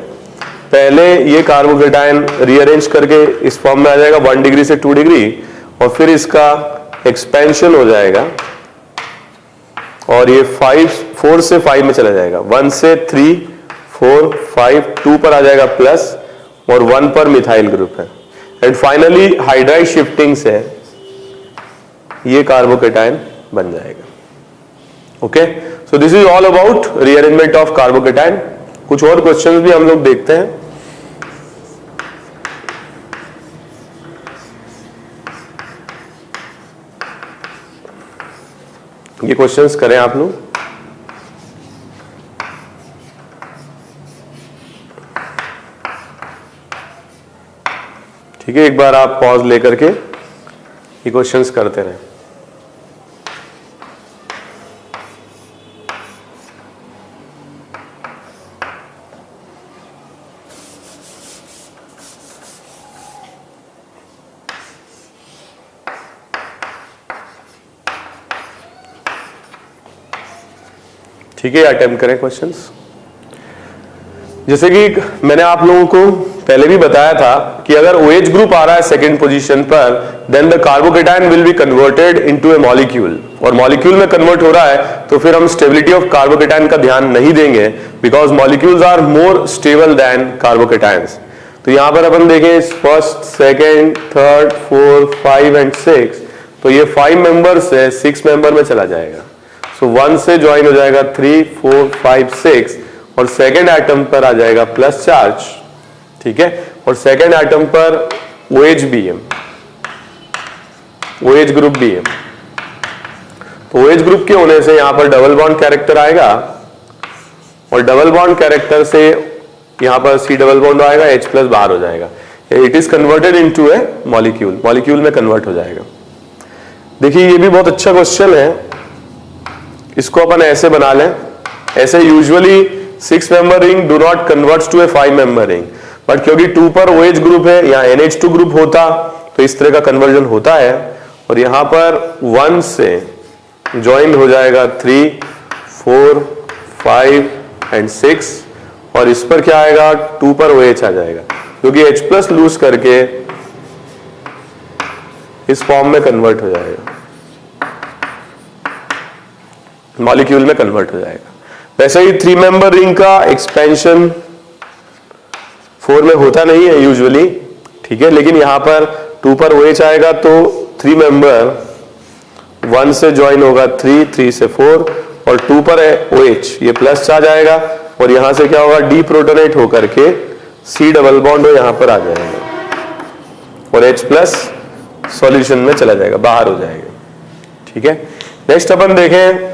पहले ये कार्बोकेटाइन रीअरेंज करके इस फॉर्म में आ जाएगा 1 डिग्री से 2 डिग्री, और फिर इसका एक्सपेंशन हो जाएगा और ये 4 से 5 में चला जाएगा। 1 से 3, 4, 5, 2 पर आ जाएगा प्लस और 1 पर मिथाइल ग्रुप है, एंड फाइनली हाइड्राइड शिफ्टिंग से ये कार्बोकेटाइन बन जाएगा। Okay, so this is all about rearrangement of carbocation. कुछ और क्वेश्चंस भी हम लोग देखते हैं। ये क्वेश्चंस करें आप लोग। ठीक है, एक बार आप पॉज लेकर के ये क्वेश्चंस करते रहें। ठीक है, अटेम्प्ट करें क्वेश्चंस। जैसे कि मैंने आप लोगों को पहले भी बताया था कि अगर OH ग्रुप आ रहा है सेकंड पोजीशन पर, then the carbocation will be converted into a molecule, और मॉलिक्यूल में कन्वर्ट हो रहा है तो फिर हम स्टेबिलिटी ऑफ कार्बोकेटाइन का ध्यान नहीं देंगे, because molecules are more stable than carbocations. तो यहां पर अपन देखें फर्स्ट, सेकेंड, थर्ड, 4, 5 एंड 6, तो ये 5 मेंबर से 6 मेंबर में चला जाएगा। सो 1 से ज्वाइन हो जाएगा 3, 4, 5, 6 और सेकेंड एटम पर आ जाएगा प्लस चार्ज। ठीक है, और सेकेंड एटम पर OH भी है, OH ग्रुप भी है। तो OH ग्रुप के होने से यहां पर डबल बॉन्ड कैरेक्टर आएगा, और डबल बॉन्ड कैरेक्टर से यहां पर C डबल बॉन्ड आएगा, H प्लस बाहर हो जाएगा। It is converted into a molecule, molecule में कन्वर्ट हो जाएगा। देखिए ये भी बहुत अच्छा क्वेश्चन है, इसको अपन ऐसे बना लें। ऐसे usually 6 member ring do not converts to a 5 member ring, but क्योंकि 2 पर OH ग्रुप है, यहाँ NH2 ग्रुप होता तो इस तरह का कन्वर्जन होता है, और यहां पर 1 से ज्वाइन हो जाएगा 3, 4, 5 एंड 6, और इस पर क्या आएगा, 2 पर OH आ जाएगा, क्योंकि H प्लस लूज करके इस फॉर्म में कन्वर्ट हो जाएगा, मॉलिक्यूल में कन्वर्ट हो जाएगा। वैसे ही 3 मेंबर रिंग का एक्सपेंशन 4 में होता नहीं है यूजुअली, ठीक है, लेकिन यहां पर 2 पर OH आएगा तो 3 मेंबर 1 से ज्वाइन होगा 3, 3 से 4 और 2 पर OH, ये प्लस चार्ज आएगा, और यहां से क्या होगा, डी प्रोटोनेट होकर के C डबल बॉन्ड यहां पर आ जाएगा और H प्लस सॉल्यूशन में चला जाएगा, बाहर हो जाएगा। ठीक है, नेक्स्ट अपन देखें,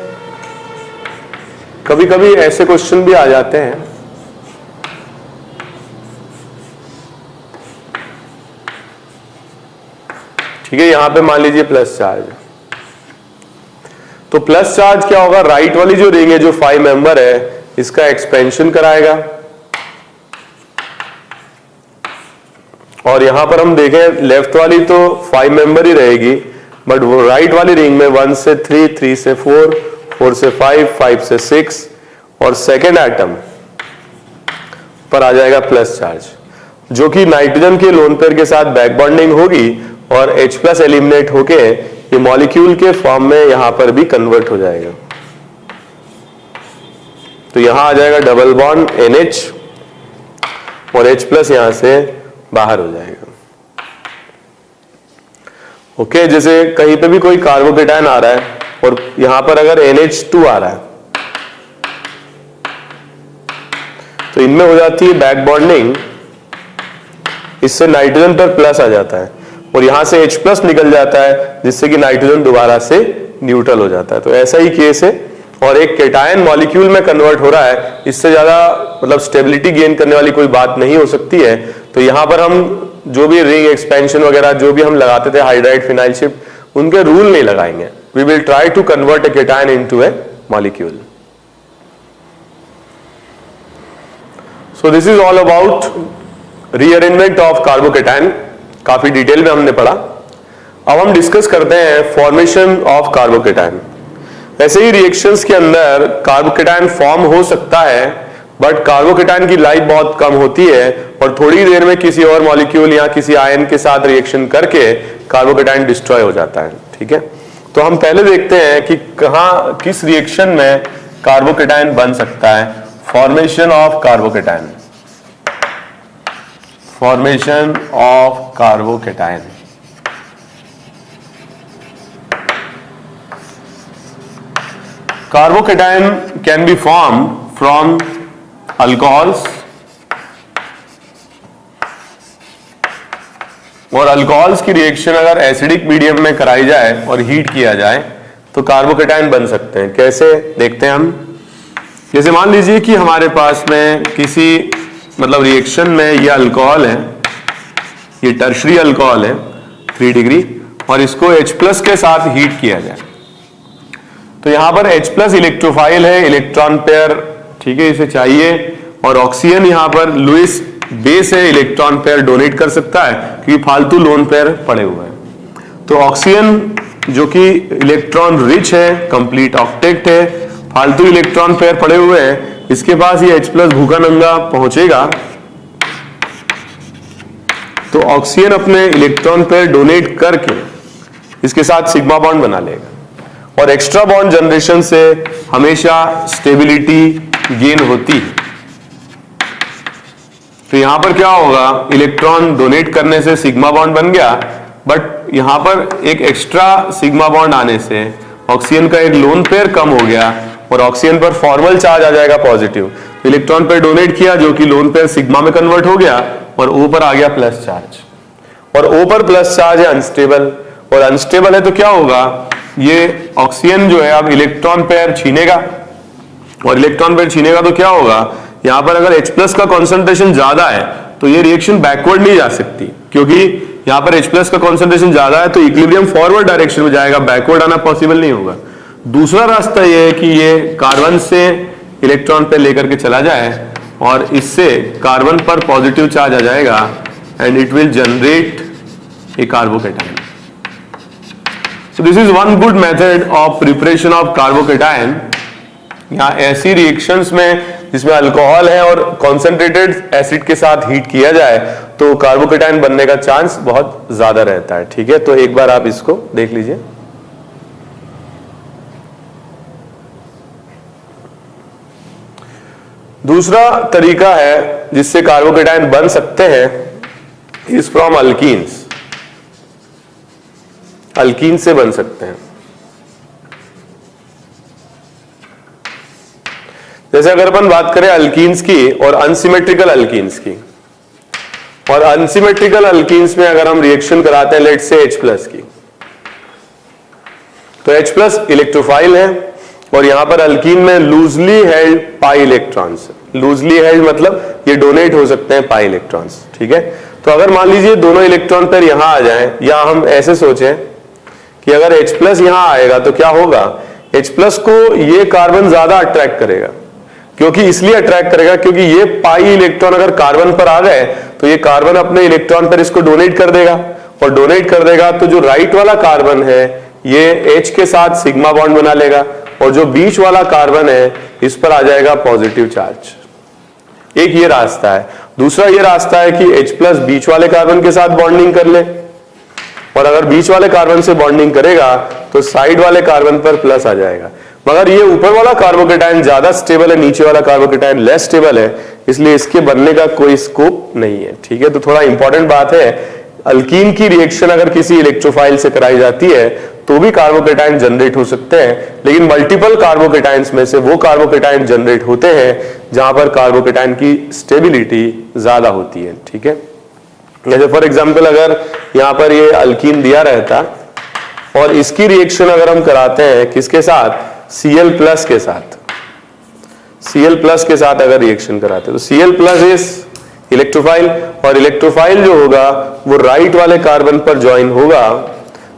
कभी कभी ऐसे क्वेश्चन भी आ जाते हैं ठीक है, यहां पे मान लीजिए प्लस चार्ज, तो प्लस चार्ज क्या होगा, राइट वाली जो रिंग है जो 5 मेंबर है इसका एक्सपेंशन कराएगा, और यहां पर हम देखें लेफ्ट वाली तो 5 मेंबर ही रहेगी, बट वो राइट वाली रिंग में 1 से 3, 3 से 4, 4 से 5, 5 से 6 और सेकेंड एटम पर आ जाएगा प्लस चार्ज, जो कि नाइट्रोजन के लोन पेयर के साथ बैक बॉन्डिंग होगी और H+ एलिमिनेट होके ये मॉलिक्यूल के फॉर्म में यहां पर भी कन्वर्ट हो जाएगा। तो यहां आ जाएगा डबल बॉन्ड NH और H+ यहां से बाहर हो जाएगा। ओके, जैसे कहीं पे भी कोई कार्बोकेटायन आ रहा है और यहां पर अगर NH2 आ रहा है तो इनमें हो जाती है बैक बॉन्डिंग, इससे नाइट्रोजन पर प्लस आ जाता है और यहां से H+ निकल जाता है जिससे कि नाइट्रोजन दोबारा से न्यूट्रल हो जाता है। तो ऐसा ही केस है, और एक केटायन मॉलिक्यूल में कन्वर्ट हो रहा है, इससे ज्यादा मतलब स्टेबिलिटी गेन करने वाली कोई बात नहीं हो सकती है। तो यहां पर हम जो भी रिंग एक्सपेंशन वगैरह जो भी हम लगाते थे हाइड्राइड फिनाइल शिफ्ट, उनके रूल नहीं लगाएंगे। We will try to convert a cation into a molecule. So this is all about rearrangement of carbocation, काफी डिटेल में हमने पढ़ा। अब हम डिस्कस करते हैं फॉर्मेशन ऑफ कार्बोकेटायन। ऐसे ही रिएक्शंस के अंदर कार्बोकेटायन फॉर्म हो सकता है, बट कार्बोकेटायन की लाइफ बहुत कम होती है और थोड़ी देर में किसी और मॉलिक्यूल या किसी आयन के साथ रिएक्शन करके कार्बोकेटायन डिस्ट्रॉय हो जाता है। ठीक है, तो हम पहले देखते हैं कि कहां किस रिएक्शन में कार्बोकेटायन बन सकता है। Formation of carbocation, formation of carbocation. Carbocation can be formed from alcohols, और अल्कोहल्स की रिएक्शन अगर एसिडिक मीडियम में कराई जाए और हीट किया जाए तो कार्बोकेटायन बन सकते हैं। कैसे देखते हैं हम। जैसे मान लीजिए कि हमारे पास में किसी मतलब रिएक्शन में ये अल्कोहल है, ये टर्शरी अल्कोहल है 3 डिग्री, और इसको H+ के साथ हीट किया जाए तो यहां पर H+ इलेक्ट्रोफाइल है, इलेक्ट्रॉन पेयर, ठीक है, इसे चाहिए, और ऑक्सीजन यहां पर लुईस बेस है, इलेक्ट्रॉन पेयर डोनेट कर सकता है क्योंकि फालतू लोन पेयर पड़े हुए हैं। तो ऑक्सीजन जो कि इलेक्ट्रॉन रिच है, कंप्लीट ऑक्टेट है, फालतू इलेक्ट्रॉन पेयर पड़े हुए हैं, इसके पास ये H+ भूखा नंगा पहुंचेगा तो ऑक्सीजन अपने इलेक्ट्रॉन पेयर डोनेट करके इसके साथ सिग्मा बॉन्ड बना लेगा, और एक्स्ट्रा बॉन्ड जनरेशन से हमेशा स्टेबिलिटी गेन होती है। तो यहां पर क्या होगा, इलेक्ट्रॉन डोनेट करने से सिग्मा बॉन्ड बन गया, बट यहां पर एक एक्स्ट्रा सिग्मा बॉन्ड आने से ऑक्सीजन का एक लोन पेयर कम हो गया और ऑक्सीजन पर फॉर्मल चार्ज आ जाएगा पॉजिटिव। इलेक्ट्रॉन पेयर डोनेट किया जो कि लोन पेयर सिग्मा में कन्वर्ट हो गया और O पर आ गया प्लस चार्ज, और O पर प्लस चार्ज है अनस्टेबल, और अनस्टेबल है तो क्या होगा, ये ऑक्सीजन जो है अब इलेक्ट्रॉन पेयर छीनेगा, और इलेक्ट्रॉन पेयर छीनेगा तो क्या होगा, यहां पर अगर H+ का कॉन्सेंट्रेशन ज्यादा है तो ये रिएक्शन बैकवर्ड नहीं जा सकती, क्योंकि यहां पर H+ का कॉन्सेंट्रेशन ज्यादा है तो इक्विलिब्रियम फॉरवर्ड डायरेक्शन में जाएगा, बैकवर्ड आना पॉसिबल नहीं होगा। दूसरा रास्ता ये है कि ये कार्बन से इलेक्ट्रॉन पेयर लेकर के चला जाए और इससे कार्बन पर पॉजिटिव चार्ज आ जाएगा and it will generate a carbocation. So this is one good method of preparation of carbocation। यहाँ ऐसी रिएक्शंस में जिसमें अल्कोहल है और कॉन्सेंट्रेटेड एसिड के साथ हीट किया जाए तो कार्बोकेटायन बनने का चांस बहुत ज्यादा रहता है। ठीक है, तो एक बार आप इसको देख लीजिए। दूसरा तरीका है जिससे कार्बोकेटायन बन सकते हैं इज फ्रॉम अल्कीन्स। अल्कीन से बन सकते हैं। जैसे अगर अपन बात करें अल्कीन्स की और अनसिमेट्रिकल अल्कीन्स की, और अनसिमेट्रिकल अल्कीन्स में अगर हम रिएक्शन कराते हैं लेट्स से H+ की, तो H+ इलेक्ट्रोफाइल है और यहां पर अल्कीन में loosely held pi electrons. Loosely held मतलब ये डोनेट हो सकते हैं पाई इलेक्ट्रॉन्स। ठीक है, तो अगर मान लीजिए दोनों इलेक्ट्रॉन पेयर यहां आ जाएं, या हम ऐसे सोचें कि अगर H+ यहां आएगा तो क्या होगा, H प्लस को ये कार्बन ज्यादा अट्रैक्ट करेगा, क्योंकि इसलिए अट्रैक्ट करेगा क्योंकि ये पाई इलेक्ट्रॉन अगर कार्बन पर आ गए तो ये कार्बन अपने इलेक्ट्रॉन पर इसको डोनेट कर देगा, और डोनेट कर देगा तो जो राइट वाला कार्बन है ये H के साथ सिग्मा बॉन्ड बना लेगा, और जो बीच वाला कार्बन है इस पर आ जाएगा पॉजिटिव चार्ज। एक ये रास्ता है। दूसरा ये रास्ता है कि H प्लस बीच वाले कार्बन के साथ बॉन्डिंग कर ले, और अगर बीच वाले कार्बन से बॉन्डिंग करेगा तो साइड वाले कार्बन पर प्लस आ जाएगा। मगर ये ऊपर वाला कार्बोकेटायन ज्यादा स्टेबल है, नीचे वाला कार्बोकेटायन लेस स्टेबल है, इसलिए इसके बनने का कोई स्कोप नहीं है। ठीक है, तो थोड़ा इंपॉर्टेंट बात है, अल्कीन की रिएक्शन अगर किसी इलेक्ट्रोफाइल से कराई जाती है तो भी कार्बोकेटायन जनरेट हो सकते हैं, लेकिन मल्टीपल कार्बोकेटायंस में से वो कार्बोकेटायन जनरेट होते हैं जहां पर कार्बोकेटायन की स्टेबिलिटी ज्यादा होती है। ठीक है, जैसे फॉर एग्जांपल अगर यहां पर ये अल्कीन दिया रहता और इसकी रिएक्शन अगर हम कराते हैं किसके साथ, Cl प्लस के साथ, Cl प्लस के साथ अगर रिएक्शन कराते हैं तो Cl प्लस इज इलेक्ट्रोफाइल, और इलेक्ट्रोफाइल जो होगा वो राइट वाले कार्बन पर ज्वाइन होगा,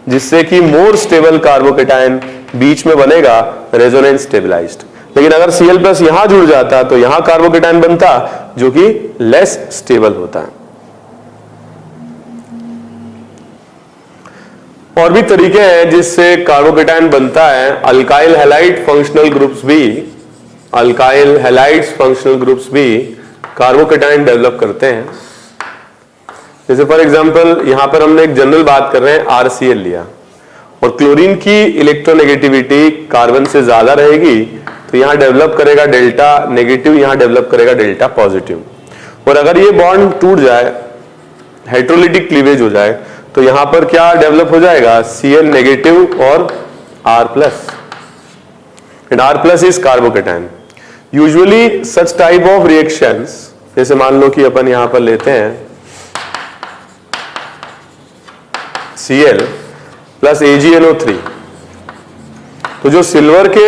जिससे कि मोर स्टेबल कार्बोकेटायन बीच में बनेगा, रेजोनेंस स्टेबलाइज्ड। लेकिन अगर Cl प्लस यहां जुड़ जाता तो यहां कार्बोकेटायन बनता जो कि लेस स्टेबल होता है। और भी तरीके हैं जिससे कार्बोकेटायन बनता है। अल्काइल हैलाइड फंक्शनल ग्रुप्स भी, अल्काइल हैलाइड्स फंक्शनल ग्रुप्स भी कार्बोकेटायन डेवलप करते हैं। जैसे फॉर एग्जांपल यहां पर हमने एक जनरल बात कर रहे हैं, RCl लिया, और क्लोरीन की इलेक्ट्रोनेगेटिविटी कार्बन से ज्यादा रहेगी तो यहां डेवलप करेगा डेल्टा नेगेटिव, यहां डेवलप करेगा डेल्टा पॉजिटिव। और अगर ये बॉन्ड टूट जाए, हेट्रोलिटिक क्लीवेज हो जाए, तो यहां पर क्या डेवलप हो जाएगा, Cl नेगेटिव और R plus, and R plus is carbocation. Usually such type of reactions, जैसे मान लो कि अपन यहां पर लेते हैं Cl प्लस AgNO3, तो जो सिल्वर के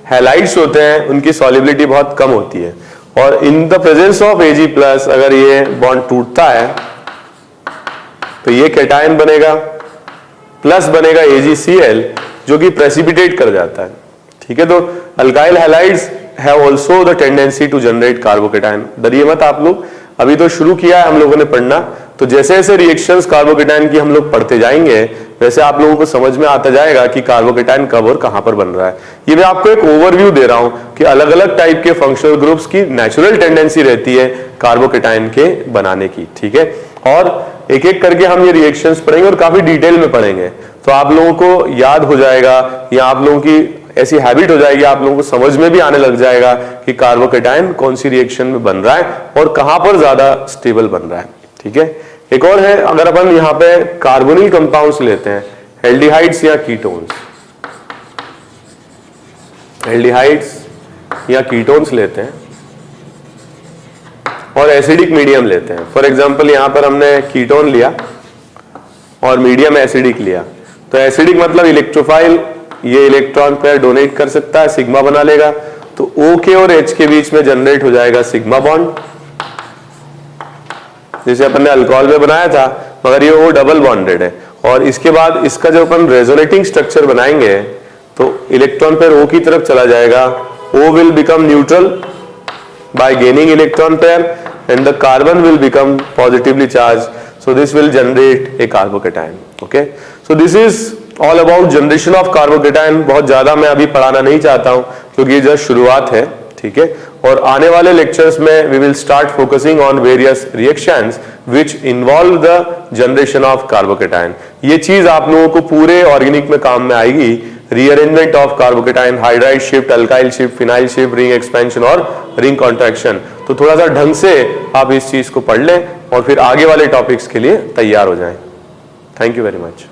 हैलाइड्स होते हैं उनकी सॉल्युबिलिटी बहुत कम होती है, और in the presence of Ag plus अगर ये बॉन्ड टूटता है तो ये कैटायन बनेगा, प्लस बनेगा AgCl जो कि प्रेसिपिटेट कर जाता है। ठीक है, तो alkyl halides have also the tendency to generate carbocation. डरिए मत आप लोग, अभी तो शुरू किया है हम लोगों ने पढ़ना, तो जैसे जैसे रिएक्शंस कार्बोकेटायन की हम लोग पढ़ते जाएंगे वैसे आप लोगों को समझ में आता जाएगा कि कार्बोकेटायन कब और कहां पर बन रहा है। ये मैं आपको एक ओवरव्यू दे रहा हूं कि अलग अलग टाइप के फंक्शनल ग्रुप्स की नेचुरल टेंडेंसी रहती है कार्बोकेटायन के बनाने की। ठीक है, और एक एक करके हम ये रिएक्शंस पढ़ेंगे और काफी डिटेल में पढ़ेंगे, तो आप लोगों को याद हो जाएगा, या आप लोगों की ऐसी हैबिट हो जाएगी, आप लोगों को समझ में भी आने लग जाएगा कि कार्बोकेटायन कौन सी रिएक्शन में बन रहा है और कहां पर ज्यादा स्टेबल बन रहा है। ठीक है, एक और है, अगर अपन यहां पे कार्बोनिल कंपाउंड्स लेते हैं, एल्डिहाइड्स या कीटोन्स, एल्डिहाइड्स या कीटोन्स लेते हैं और एसिडिक मीडियम लेते हैं। फॉर एग्जांपल यहां पर हमने कीटोन लिया और मीडियम एसिडिक लिया, तो एसिडिक मतलब इलेक्ट्रोफाइल, ये इलेक्ट्रॉन पेयर डोनेट कर सकता है, सिग्मा बना लेगा, तो O के और H के बीच में जनरेट हो जाएगा सिग्मा बॉन्ड, जैसे अपन ने अल्कोहल में बनाया था, मगर ये O डबल बॉन्डेड है। और इसके बाद इसका जब अपन रेजोनेटिंग स्ट्रक्चर बनाएंगे तो इलेक्ट्रॉन पेयर O की तरफ चला जाएगा, O will become neutral bye gaining electron pair and the carbon will become positively charge, so this will generate a carbocation. Okay, so this is all about generation of carbocation. बहुत ज्यादा मैं अभी पढ़ाना नहीं चाहता हूं क्योंकि ये जस्ट शुरुआत है। ठीक है, और आने वाले लेक्चर्स में we will start focusing on various reactions which involve the generation of carbocation. ये चीज आप लोगों को पूरे ऑर्गेनिक में काम में आएगी, rearrangement of carbocation, hydride shift, alkyl shift, phenyl shift, ring expansion और रिंग कॉन्ट्रैक्शन। तो थोड़ा सा ढंग से आप इस चीज को पढ़ लें और फिर आगे वाले टॉपिक्स के लिए तैयार हो जाएं। Thank you very much.